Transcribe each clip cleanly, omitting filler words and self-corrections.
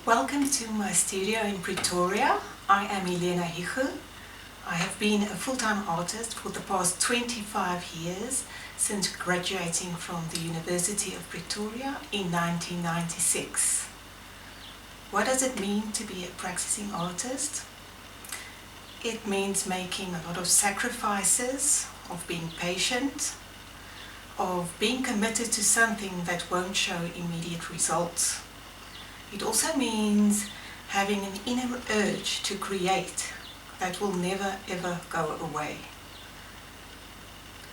Welcome to my studio in Pretoria. I am Elena Hichu. I have been a full-time artist for the past 25 years since graduating from the University of Pretoria in 1996. What does it mean to be a practicing artist? It means making a lot of sacrifices, of being patient, of being committed to something that won't show immediate results. It also means having an inner urge to create that will never ever go away.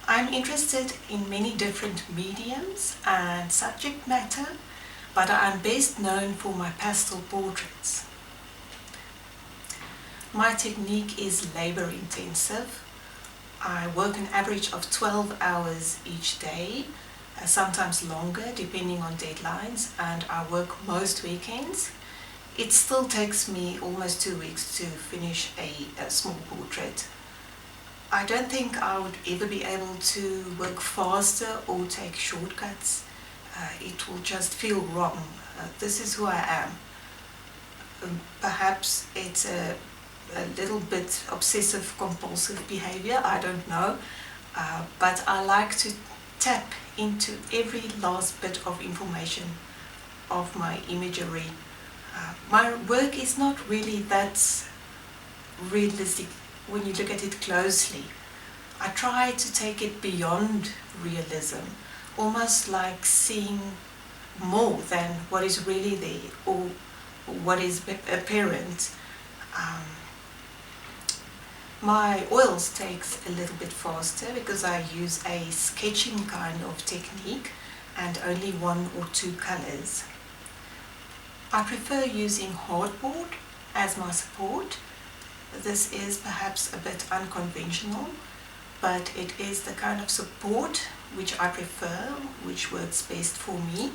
I'm interested in many different mediums and subject matter, but I'm best known for my pastel portraits. My technique is labor intensive. I work an average of 12 hours each day, sometimes longer depending on deadlines, and I work most weekends. It still takes me almost 2 weeks to finish a small portrait. I don't think I would ever be able to work faster or take shortcuts. It will just feel wrong. This is who I am. Perhaps it's a little bit obsessive compulsive behavior, I don't know, but I like to tap into every last bit of information of my imagery. My work is not really that realistic when you look at it closely. I try to take it beyond realism, almost like seeing more than what is really there or what is apparent. My oils takes a little bit faster because I use a sketching kind of technique and only 1 or 2 colors. I prefer using hardboard as my support. This is perhaps a bit unconventional, but it is the kind of support which I prefer, which works best for me.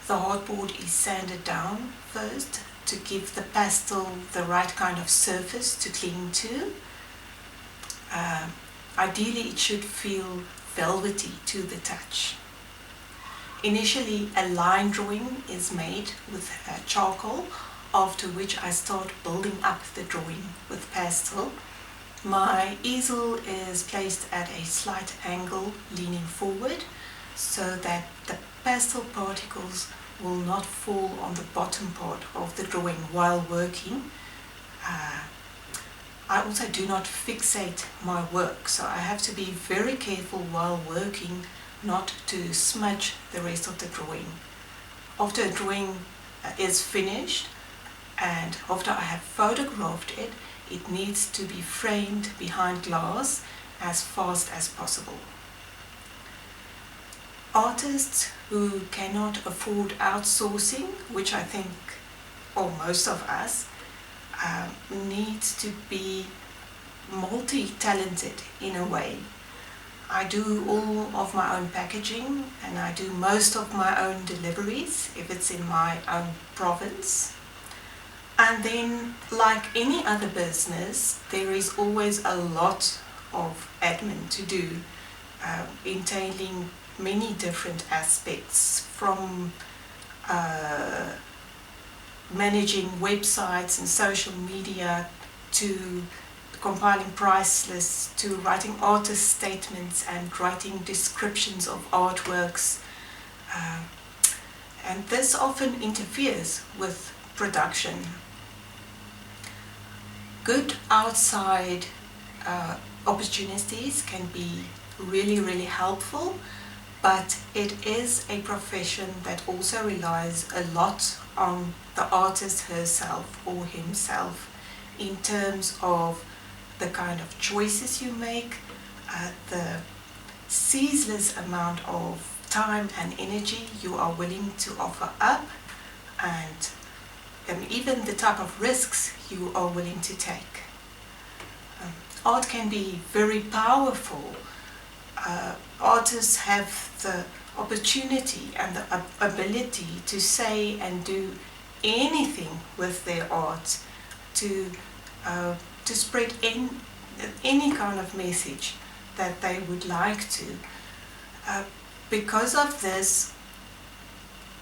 The hardboard is sanded down first to give the pastel the right kind of surface to cling to. Ideally it should feel velvety to the touch. Initially a line drawing is made with charcoal, after which I start building up the drawing with pastel. My easel is placed at a slight angle leaning forward so that the pastel particles will not fall on the bottom part of the drawing while working. I also do not fixate my work, so I have to be very careful while working not to smudge the rest of the drawing. After a drawing is finished and after I have photographed it, it needs to be framed behind glass as fast as possible. Artists who cannot afford outsourcing, which I think, or most of us, need to be multi-talented in a way. I do all of my own packaging and I do most of my own deliveries if it's in my own province. And then, like any other business, there is always a lot of admin to do, entailing many different aspects, from managing websites and social media to compiling price lists to writing artist statements and writing descriptions of artworks. And this often interferes with production. Good outside opportunities can be really helpful, but it is a profession that also relies a lot on the artist herself or himself in terms of the kind of choices you make, the ceaseless amount of time and energy you are willing to offer up, and even the type of risks you are willing to take. Art can be very powerful. Artists have the opportunity and the ability to say and do anything with their art, to spread any kind of message that they would like to. Because of this,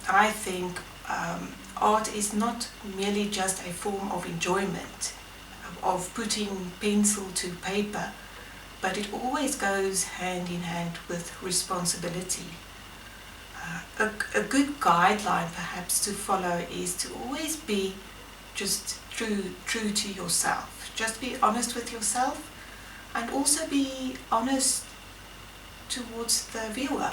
I think art is not merely just a form of enjoyment, of putting pencil to paper, but it always goes hand in hand with responsibility. A good guideline perhaps to follow is to always be just true to yourself. Just be honest with yourself, and also be honest towards the viewer.